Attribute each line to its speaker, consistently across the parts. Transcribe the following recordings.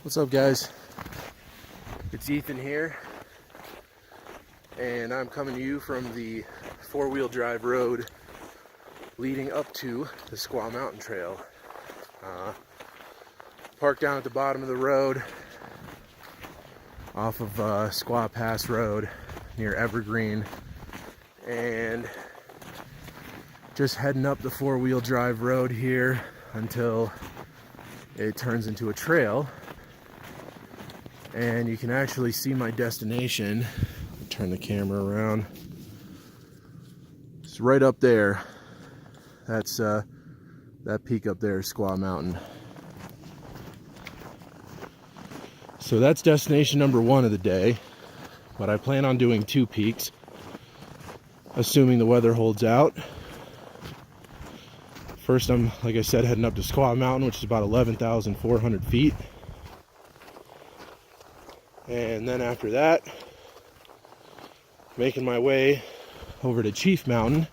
Speaker 1: What's up, guys? It's Ethan here, and I'm coming to you from the four-wheel drive road leading up to the Squaw Mountain Trail. Parked down at the bottom of the road off of Squaw Pass Road near Evergreen, and just heading up the four-wheel drive road here until it turns into a trail. And you can actually see my destination. Turn the camera around. It's right up there. That's that peak up there is Squaw Mountain. So that's destination number one of the day. But I plan on doing two peaks, assuming the weather holds out. First, I'm, like I said, heading up to Squaw Mountain, which is about 11,400 feet. And then after that, making my way over to Chief Mountain,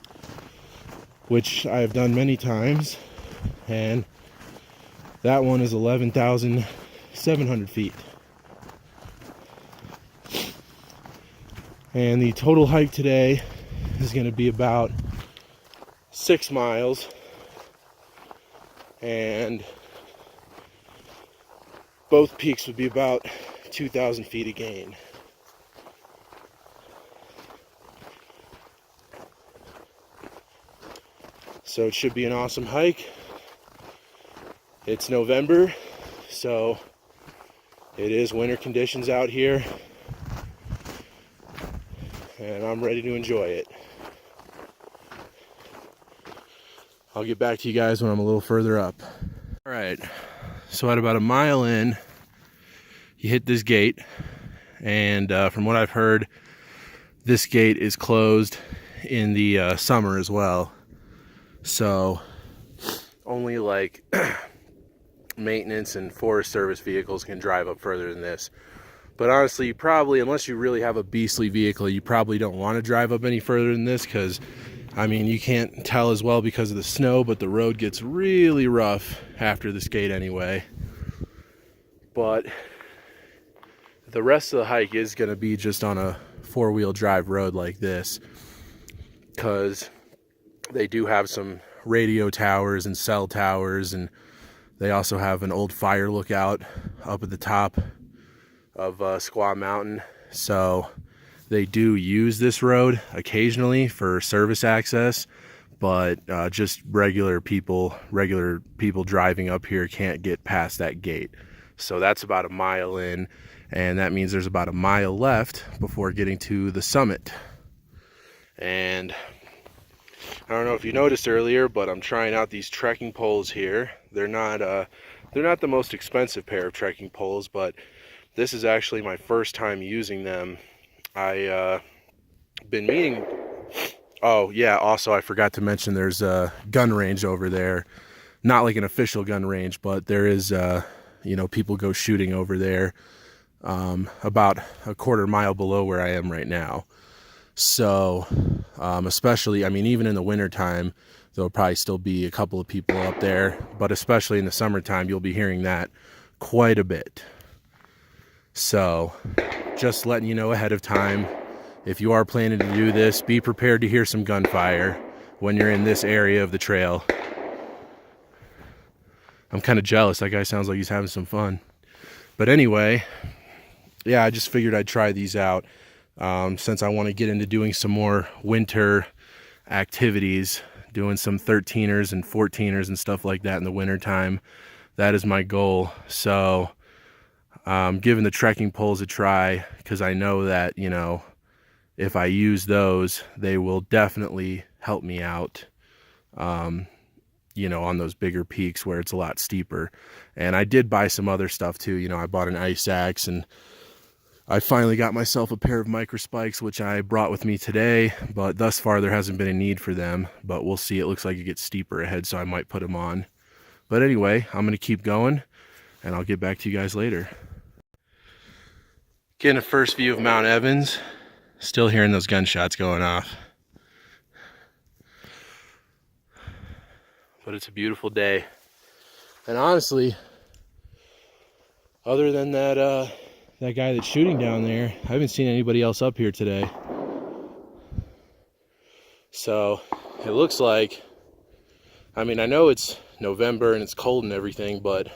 Speaker 1: which I've done many times, and that one is 11,700 feet. And the total hike today is going to be about 6 miles, and both peaks would be about 2,000 feet of gain. So it should be an awesome hike. It's November, so it is winter conditions out here, and I'm ready to enjoy it. I'll get back to you guys when I'm a little further up. All right, so at about a mile in, you hit this gate, and from what I've heard, this gate is closed in the summer as well. So only like maintenance and Forest Service vehicles can drive up further than this. But honestly, you probably, unless you really have a beastly vehicle, you probably don't want to drive up any further than this, because I mean, you can't tell as well because of the snow, but the road gets really rough after this gate anyway. But the rest of the hike is going to be just on a four-wheel drive road like this, because they do have some radio towers and cell towers, and they also have an old fire lookout up at the top of Squaw Mountain. So they do use this road occasionally for service access, but just regular people driving up here can't get past that gate. So that's about a mile in, and that means there's about a mile left before getting to the summit. And I don't know if you noticed earlier, but I'm trying out these trekking poles here. They're not the most expensive pair of trekking poles, but this is actually my first time using them. I been meaning. Oh yeah, also I forgot to mention there's a gun range over there. Not like an official gun range, but there is people go shooting over there, about a quarter mile below where I am right now. So especially, I mean, even in the wintertime, there'll probably still be a couple of people up there, but especially in the summertime, you'll be hearing that quite a bit. So just letting you know ahead of time, if you are planning to do this, be prepared to hear some gunfire when you're in this area of the trail. I'm kind of jealous. That guy sounds like he's having some fun. But anyway, yeah, I just figured I'd try these out. Since I want to get into doing some more winter activities, doing some 13ers and 14ers and stuff like that in the winter time. That is my goal. So giving the trekking poles a try, because I know that, if I use those, they will definitely help me out, on those bigger peaks where it's a lot steeper. And I did buy some other stuff too. I bought an ice axe, and I finally got myself a pair of microspikes, which I brought with me today, but thus far there hasn't been a need for them, but we'll see. It looks like it gets steeper ahead, so I might put them on. But anyway, I'm going to keep going, and I'll get back to you guys later. Getting a first view of Mount Evans. Still hearing those gunshots going off. But it's a beautiful day. And honestly, other than that that guy that's shooting down there, I haven't seen anybody else up here today. So it looks like, I mean, I know it's November and it's cold and everything, but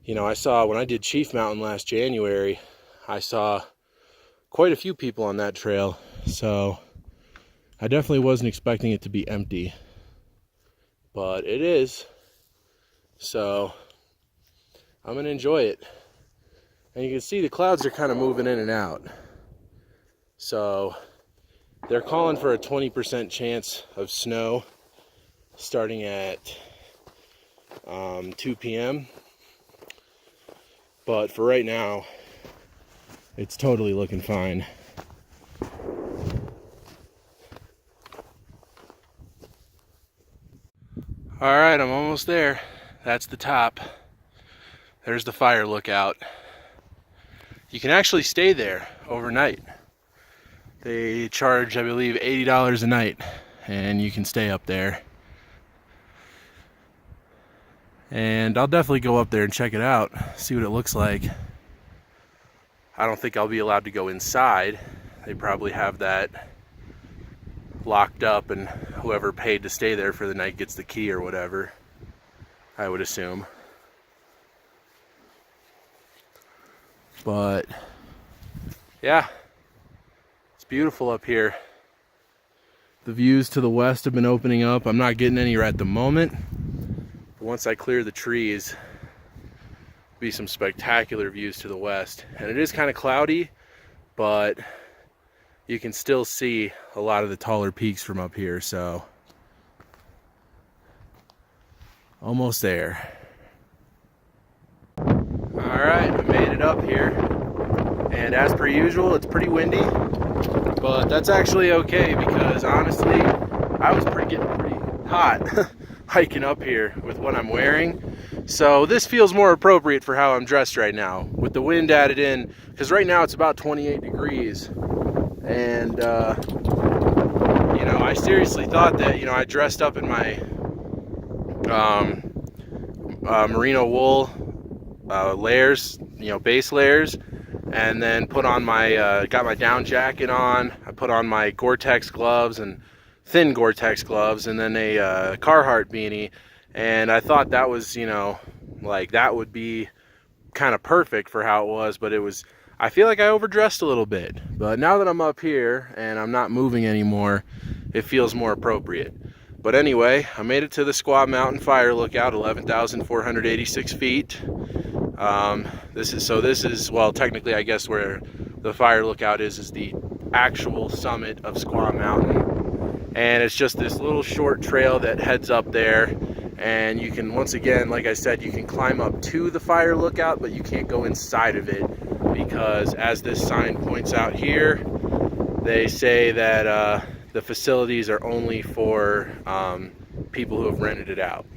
Speaker 1: you know, I saw when I did Chief Mountain last January, I saw quite a few people on that trail. So I definitely wasn't expecting it to be empty, but it is. So I'm gonna enjoy it. And you can see the clouds are kind of moving in and out. So they're calling for a 20% chance of snow starting at 2 p.m. But for right now, it's totally looking fine. All right, I'm almost there. That's the top. There's the fire lookout. You can actually stay there overnight. They charge, I believe, $80 a night, and you can stay up there. And I'll definitely go up there and check it out, see what it looks like. I don't think I'll be allowed to go inside. They probably have that locked up, and whoever paid to stay there for the night gets the key or whatever, I would assume. But yeah, it's beautiful up here. The views to the west have been opening up. I'm not getting any right at the moment, but once I clear the trees, there'll be some spectacular views to the west. And it is kind of cloudy, but you can still see a lot of the taller peaks from up here. So almost there. All right, I made it up here, and as per usual, it's pretty windy, but that's actually okay because honestly, I was getting pretty hot hiking up here with what I'm wearing. So this feels more appropriate for how I'm dressed right now with the wind added in, because right now it's about 28 degrees. And you know, I seriously thought that, you know, I dressed up in my merino wool layers, you know, base layers, and then put on my got my down jacket on. I put on my Gore-Tex gloves, and thin Gore-Tex gloves, and then a Carhartt beanie, and I thought that was, you know, like that would be kind of perfect for how it was, but it was, I feel like I overdressed a little bit. But now that I'm up here and I'm not moving anymore, it feels more appropriate. But anyway, I made it to the Squaw Mountain Fire Lookout, 11,486 feet. This is, well, technically, I guess where the Fire Lookout is the actual summit of Squaw Mountain. And it's just this little short trail that heads up there. And you can, once again, like I said, you can climb up to the Fire Lookout, but you can't go inside of it because, as this sign points out here, they say that the facilities are only for people who have rented it out.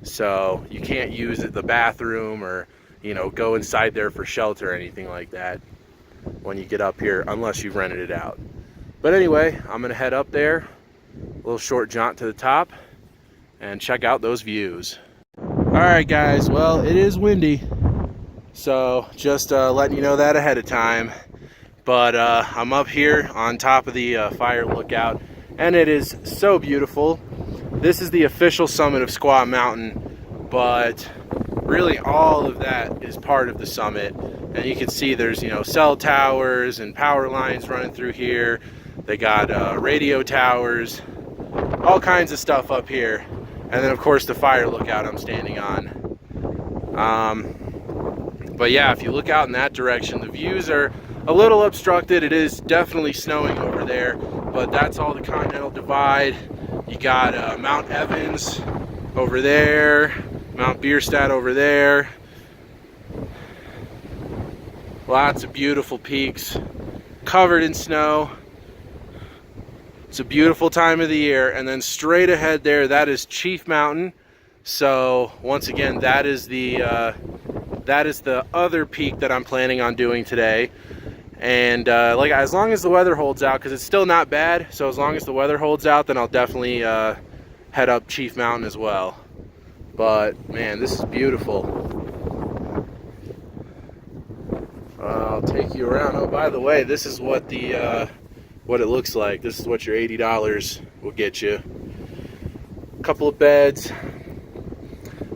Speaker 1: So you can't use the bathroom or, you know, go inside there for shelter or anything like that when you get up here, unless you've rented it out. But anyway, I'm gonna head up there, a little short jaunt to the top, and check out those views. All right, guys, well, it is windy, so just letting you know that ahead of time. But I'm up here on top of the Fire Lookout, and it is so beautiful. This is the official summit of Squaw Mountain, but really all of that is part of the summit. And you can see there's, you know, cell towers and power lines running through here. They got radio towers, all kinds of stuff up here. And then, of course, the Fire Lookout I'm standing on. But yeah, if you look out in that direction, the views are a little obstructed. It is definitely snowing over there, but that's all the Continental Divide. You got Mount Evans over there, Mount Bierstadt over there. Lots of beautiful peaks covered in snow. It's a beautiful time of the year. And then straight ahead there, that is Chief Mountain. So once again, that is the other peak that I'm planning on doing today. And like, as long as the weather holds out, because it's still not bad, so as long as the weather holds out, then I'll definitely head up Chief Mountain as well. But man, this is beautiful. you around. Oh, by the way, this is what what it looks like. This is what your $80 will get you. A couple of beds.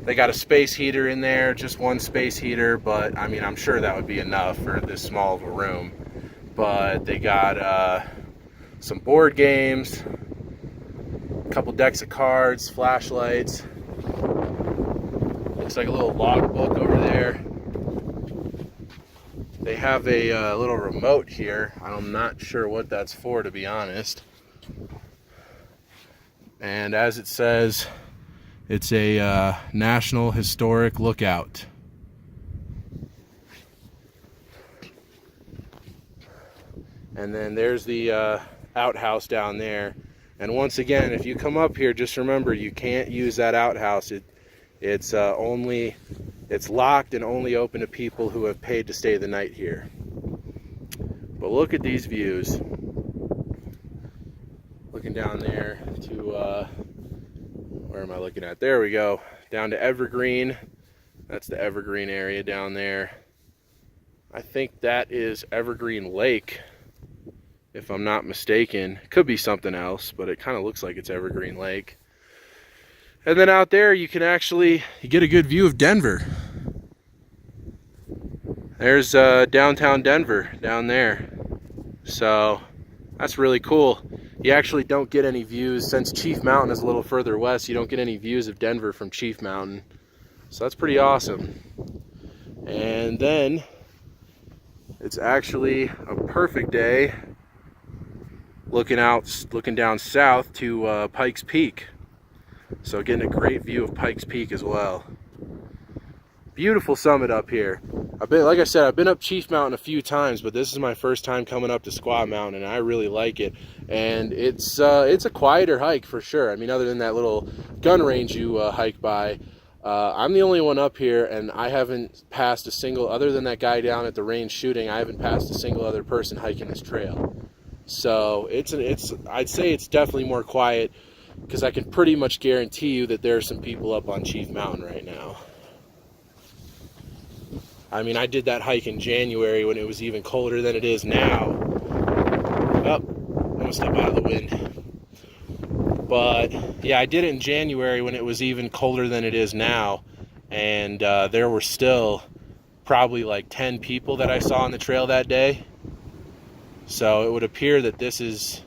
Speaker 1: They got a space heater in there, just one space heater, but I mean, I'm sure that would be enough for this small of a room. But they got some board games, a couple decks of cards, flashlights. Looks like a little log book over there. They have a little remote here. I'm not sure what that's for, to be honest. And as it says, it's a National Historic Lookout. And then there's the outhouse down there. And once again, if you come up here, just remember you can't use that outhouse. It's locked and only open to people who have paid to stay the night here. But look at these views. Looking down there to where am I looking at? There we go. Down to Evergreen. That's the Evergreen area down there. I think that is Evergreen Lake, if I'm not mistaken. Could be something else, but it kind of looks like it's Evergreen Lake. And then out there you can actually get a good view of Denver. There's downtown Denver down there. So that's really cool. You actually don't get any views, since Chief Mountain is a little further west, you don't get any views of Denver from Chief Mountain. So that's pretty awesome. And then it's actually a perfect day looking down south to Pikes Peak. So getting a great view of Pikes Peak as well. Beautiful summit up here. Like I said, I've been up Chief Mountain a few times, but this is my first time coming up to Squaw Mountain, and I really like it. And it's a quieter hike for sure. I mean, other than that little gun range you hike by, I'm the only one up here, and I haven't passed a single, other than that guy down at the range shooting, I haven't passed a single other person hiking this trail. So I'd say it's definitely more quiet, because I can pretty much guarantee you that there are some people up on Chief Mountain right now. I mean, I did that hike in January when it was even colder than it is now. Oh, I'm gonna step out of the wind. But yeah, I did it in January when it was even colder than it is now. And there were still probably like 10 people that I saw on the trail that day. So it would appear that this is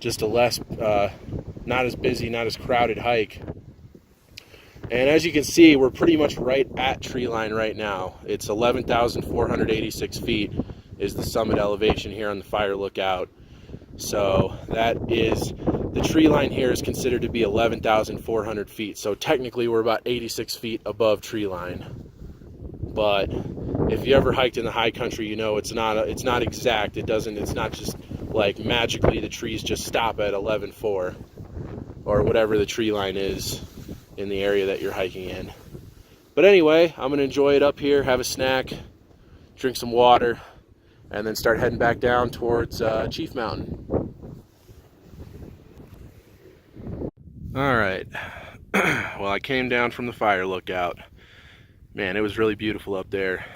Speaker 1: just a less, not as busy, not as crowded hike. And as you can see, we're pretty much right at tree line right now. It's 11,486 feet is the summit elevation here on the Fire Lookout. So that is, the tree line here is considered to be 11,400 feet. So technically we're about 86 feet above tree line. But if you ever hiked in the high country, you know it's not exact. It's not just like magically the trees just stop at 11.4 or whatever the tree line is in the area that you're hiking in. But anyway, I'm gonna enjoy it up here, have a snack, drink some water, and then start heading back down towards Chief Mountain. All right. Well, I came down from the Fire Lookout. Man, it was really beautiful up there.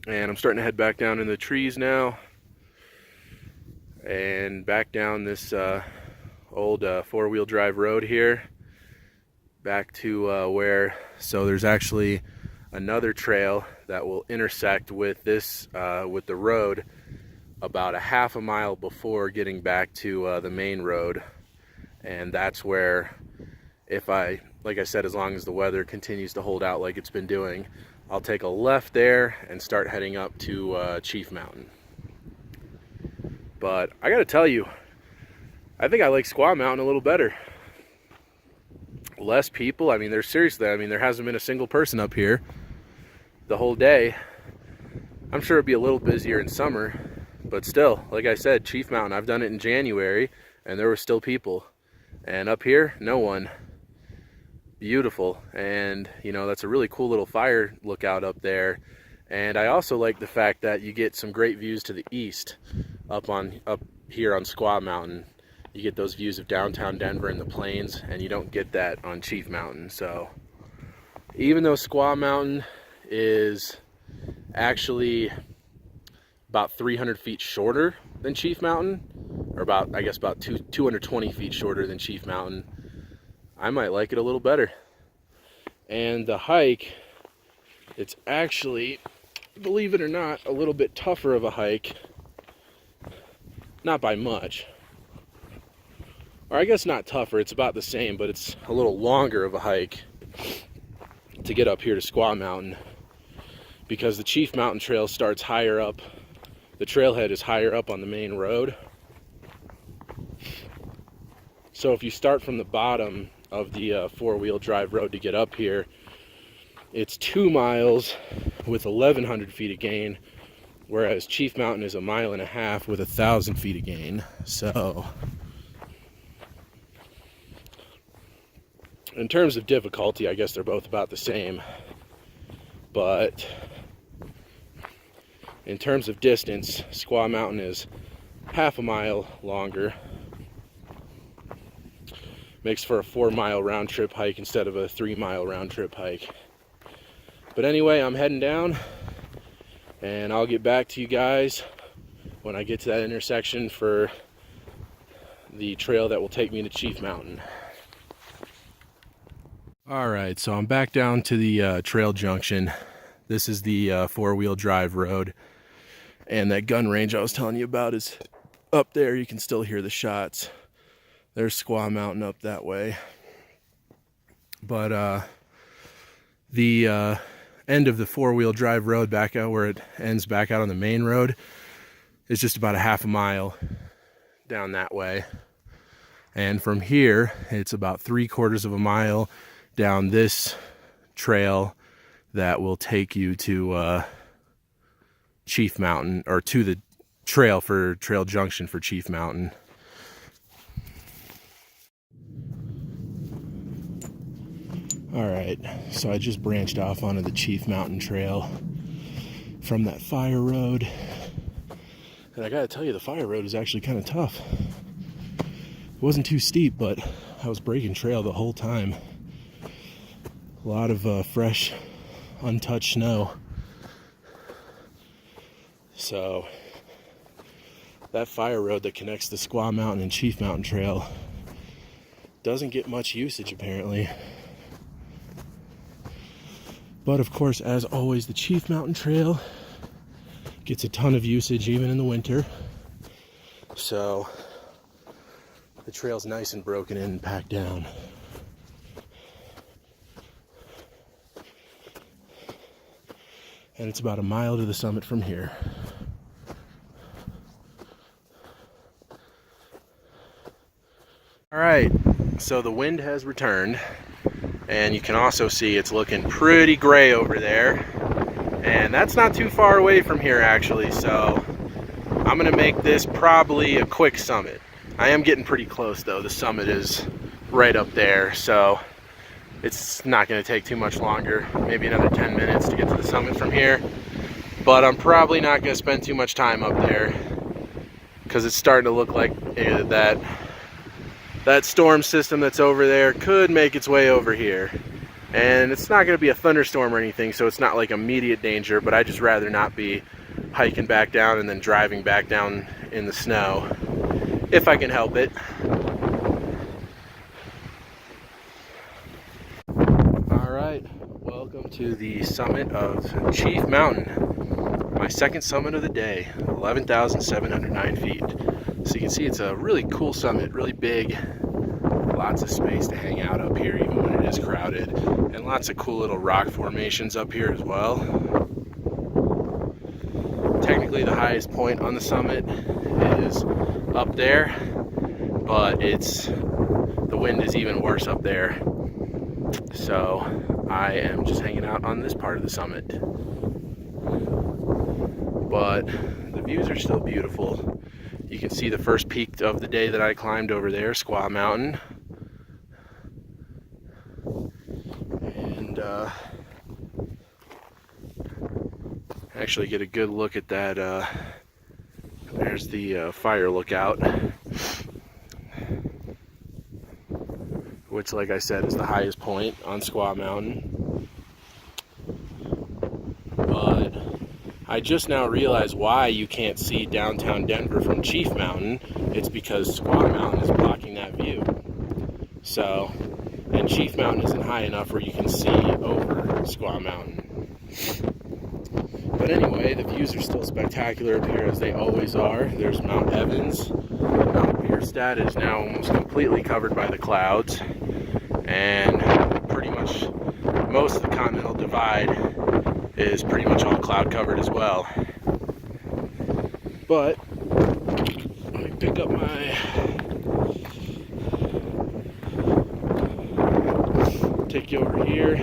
Speaker 1: And I'm starting to head back down in the trees now. And back down this old four-wheel drive road here. Back to so there's actually another trail that will intersect with this, with the road about a half a mile before getting back to the main road. And that's where, like I said, as long as the weather continues to hold out like it's been doing, I'll take a left there and start heading up to Chief Mountain. But I gotta tell you, I think I like Squaw Mountain a little better. Less people. I mean, there hasn't been a single person up here the whole day. I'm sure it'd be a little busier in summer, but still, like I said, Chief Mountain, I've done it in January and there were still people. And up here, no one. Beautiful. And you know, that's a really cool little fire lookout up there. And I also like the fact that you get some great views to the east up here on Squaw Mountain. You get those views of downtown Denver and the plains, and you don't get that on Chief Mountain. So even though Squaw Mountain is actually about 300 feet shorter than Chief Mountain, or about, I guess, about 220 feet shorter than Chief Mountain, I might like it a little better. And the hike, it's actually, believe it or not, a little bit tougher of a hike. Not by much. Or I guess not tougher, it's about the same, but it's a little longer of a hike to get up here to Squaw Mountain, because the Chief Mountain Trail starts higher up. The trailhead is higher up on the main road. So if you start from the bottom of the four-wheel drive road to get up here, it's 2 miles with 1,100 feet of gain, whereas Chief Mountain is 1.5 miles with 1,000 feet of gain. So in terms of difficulty, I guess they're both about the same, but in terms of distance, Squaw Mountain is 1/2 mile longer. Makes for a 4-mile round trip hike instead of a 3-mile round trip hike. But anyway, I'm heading down, and I'll get back to you guys when I get to that intersection for the trail that will take me to Chief Mountain. Alright, so I'm back down to the trail junction. This is the four-wheel drive road, and that gun range I was telling you about is up there. You can still hear the shots. There's Squaw Mountain up that way. But the end of the four-wheel drive road back out where it ends back out on the main road is just about 1/2 mile down that way. And from here, it's about 3/4 of a mile down this trail that will take you to Chief Mountain, or to the trail junction for Chief Mountain. Alright, so I just branched off onto the Chief Mountain Trail from that fire road. And I gotta tell you, the fire road is actually kind of tough. It wasn't too steep, but I was breaking trail the whole time. A lot of fresh, untouched snow. So that fire road that connects the Squaw Mountain and Chief Mountain Trail doesn't get much usage apparently. But of course, as always, the Chief Mountain Trail gets a ton of usage even in the winter. So the trail's nice and broken in and packed down. And it's about 1 mile to the summit from here. All right, so the wind has returned, and you can also see it's looking pretty gray over there. And that's not too far away from here actually, so I'm gonna make this probably a quick summit. I am getting pretty close though. The summit is right up there, so it's not gonna take too much longer, maybe another 10 minutes to get to the summit from here. But I'm probably not gonna spend too much time up there because it's starting to look like that storm system that's over there could make its way over here. And it's not going to be a thunderstorm or anything, so it's not like immediate danger, but I'd just rather not be hiking back down and then driving back down in the snow, if I can help it. Alright, welcome to the summit of Chief Mountain, my second summit of the day, 11,709 feet. So you can see it's a really cool summit, really big. Lots of space to hang out up here even when it is crowded, and lots of cool little rock formations up here as well. Technically the highest point on the summit is up there, but the wind is even worse up there, so I am just hanging out on this part of the summit. But the views are still beautiful. You can see the first peak of the day that I climbed over there, Squaw Mountain. And actually get a good look at that. There's the fire lookout, which, like I said, is the highest point on Squaw Mountain. But I just now realized why you can't see downtown Denver from Chief Mountain. It's because Squaw Mountain is blocking that view. So, and Chief Mountain isn't high enough where you can see over Squaw Mountain. But anyway, the views are still spectacular up here as they always are. There's Mount Evans. Mount Bierstadt is now almost completely covered by the clouds. And pretty much most of the Continental Divide is pretty much all cloud covered as well. But let me pick up my take you over here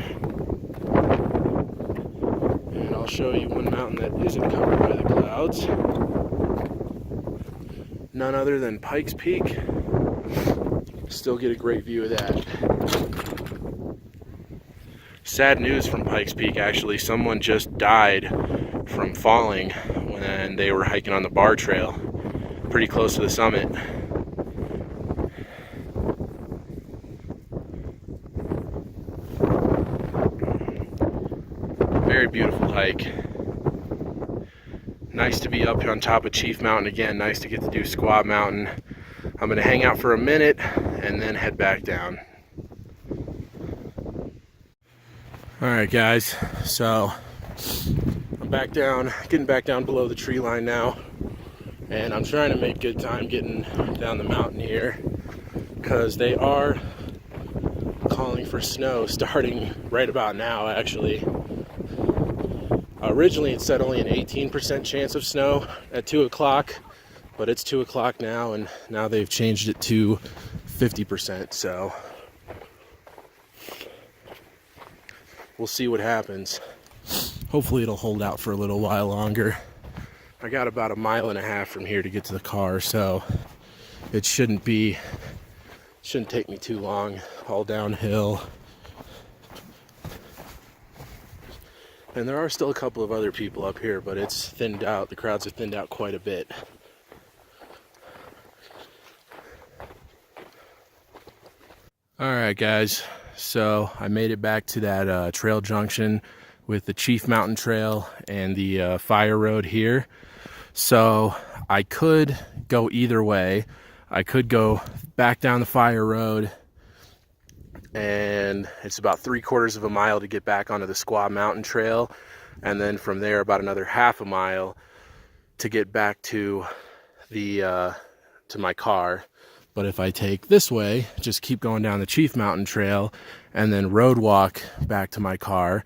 Speaker 1: and I'll show you one mountain that isn't covered by the clouds. None other than Pikes Peak. Still get a great view of that. Sad news from Pikes Peak, actually. Someone just died from falling when they were hiking on the bar trail pretty close to the summit. Very beautiful hike. Nice to be up on top of Chief Mountain again. Nice to get to do Squaw Mountain. I'm going to hang out for a minute and then head back down. Alright guys, so I'm back down, getting back down below the tree line now, and I'm trying to make good time getting down the mountain here because they are calling for snow starting right about now actually. Originally it said only an 18% chance of snow at 2 o'clock, but it's 2 o'clock now and now they've changed it to 50%, so we'll see what happens. Hopefully it'll hold out for a little while longer. I got about 1.5 miles from here to get to the car, so it shouldn't take me too long. All downhill. And there are still a couple of other people up here, but it's thinned out. The crowds have thinned out quite a bit. Alright guys, so I made it back to that trail junction with the Chief Mountain Trail and the fire road here. So I could go either way. I could go back down the fire road, and it's about 3/4 mile to get back onto the Squaw Mountain Trail, and then from there about another 1/2 mile to get back to the to my car. But if I take this way, just keep going down the Chief Mountain Trail and then road walk back to my car,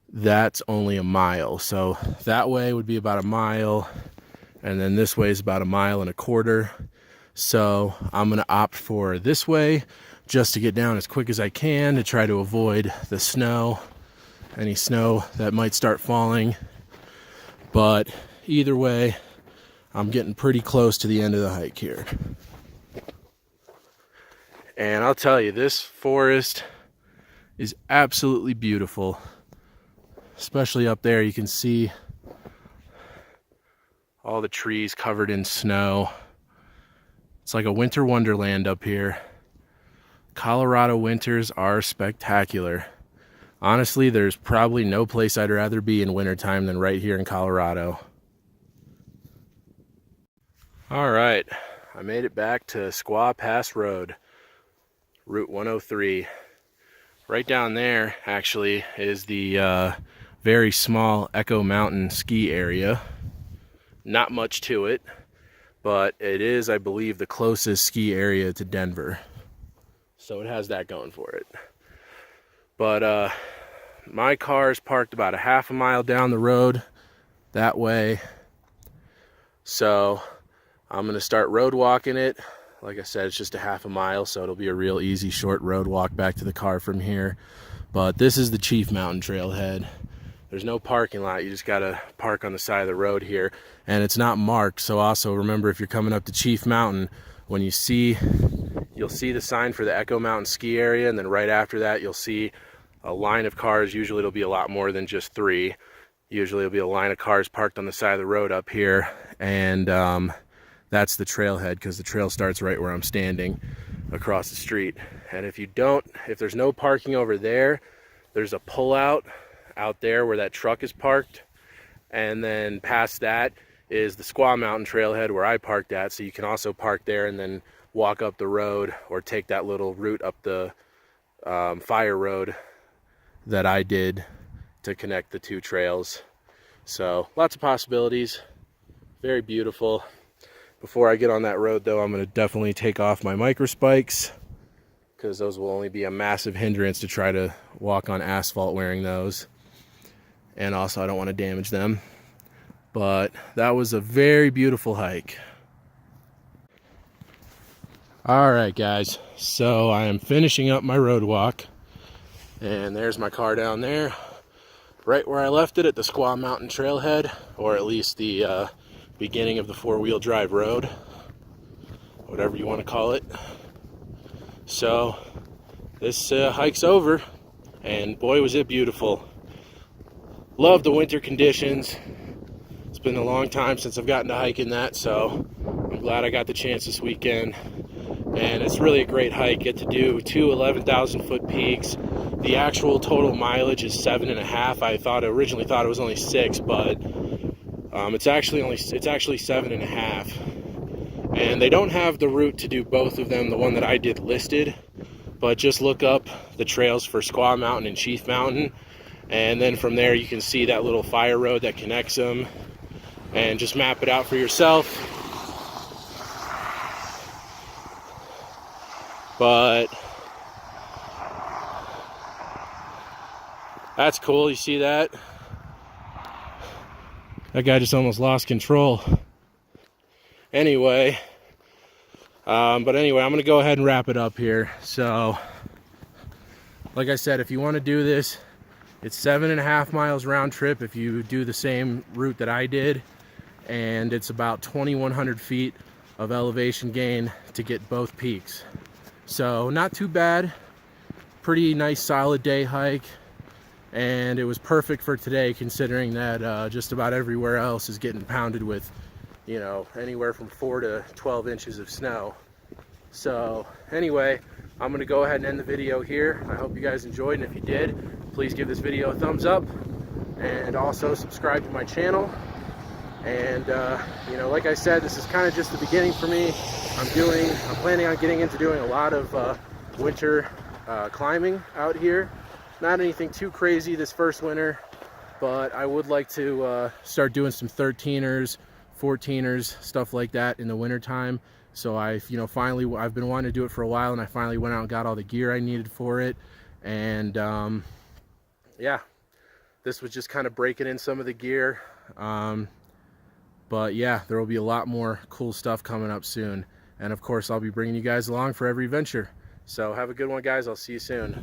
Speaker 1: that's only 1 mile. So that way would be about 1 mile, and then this way is about 1.25 miles. So I'm going to opt for this way just to get down as quick as I can to try to avoid the snow, any snow that might start falling. But either way, I'm getting pretty close to the end of the hike here. And I'll tell you, this forest is absolutely beautiful. Especially up there, you can see all the trees covered in snow. It's like a winter wonderland up here. Colorado winters are spectacular. Honestly, there's probably no place I'd rather be in wintertime than right here in Colorado. All right, I made it back to Squaw Pass Road. Route 103. Right down there actually is the very small Echo Mountain ski area. Not much to it, but it is, I believe, the closest ski area to Denver. So it has that going for it. But my car is parked about 1/2 mile down the road that way. So I'm going to start road walking it. Like I said, it's just 1/2 mile, so it'll be a real easy short road walk back to the car from here. But this is the Chief Mountain Trailhead. There's no parking lot. You just gotta park on the side of the road here, and it's not marked. So also remember, if you're coming up to Chief Mountain, when you'll see the sign for the Echo Mountain ski area, and then right after that you'll see a line of cars. Usually it'll be a lot more than just 3. Usually it'll be a line of cars parked on the side of the road up here, and that's the trailhead, because the trail starts right where I'm standing across the street. And if there's no parking over there, there's a pullout out there where that truck is parked, And then past that is the Squaw Mountain trailhead where I parked at, so you can also park there and then walk up the road or take that little route up the fire road that I did to connect the two trails. So lots of possibilities, very beautiful. Before I get on that road though, I'm going to definitely take off my micro spikes, because those will only be a massive hindrance to try to walk on asphalt wearing those. And also I don't want to damage them. But that was a very beautiful hike. All right, guys, so I am finishing up my road walk, and there's my car down there, right where I left it at the Squaw Mountain trailhead, or at least the beginning of the four-wheel drive road, whatever you want to call it. So this hike's over, and boy was it beautiful. Love the winter conditions. It's been a long time since I've gotten to hiking that, so I'm glad I got the chance this weekend. And it's really a great hike. Get to do two 11,000 foot peaks. The actual total mileage is 7.5. I originally thought it was only 6, but it's actually 7.5. And they don't have the route to do both of them, the one that I did listed, but just look up the trails for Squaw Mountain and Chief Mountain, and then from there you can see that little fire road that connects them, and just map it out for yourself. But that's cool. You see that? That guy just almost lost control. Anyway, I'm gonna go ahead and wrap it up here. So like I said, if you want to do this, it's 7.5 miles round trip if you do the same route that I did, and it's about 2,100 feet of elevation gain to get both peaks. So not too bad, pretty nice solid day hike, and it was perfect for today considering that just about everywhere else is getting pounded with, you know, anywhere from 4 to 12 inches of snow. So anyway, I'm going to go ahead and end the video here. I hope you guys enjoyed, and if you did, please give this video a thumbs up, and also subscribe to my channel. And you know, like I said, this is kind of just the beginning for me. I'm planning on getting into doing a lot of winter climbing out here. Not anything too crazy this first winter, but I would like to start doing some 13ers, 14ers, stuff like that in the winter time. So I've been wanting to do it for a while, and I finally went out and got all the gear I needed for it. And yeah, this was just kind of breaking in some of the gear. But yeah, there will be a lot more cool stuff coming up soon. And of course, I'll be bringing you guys along for every venture. So have a good one, guys. I'll see you soon.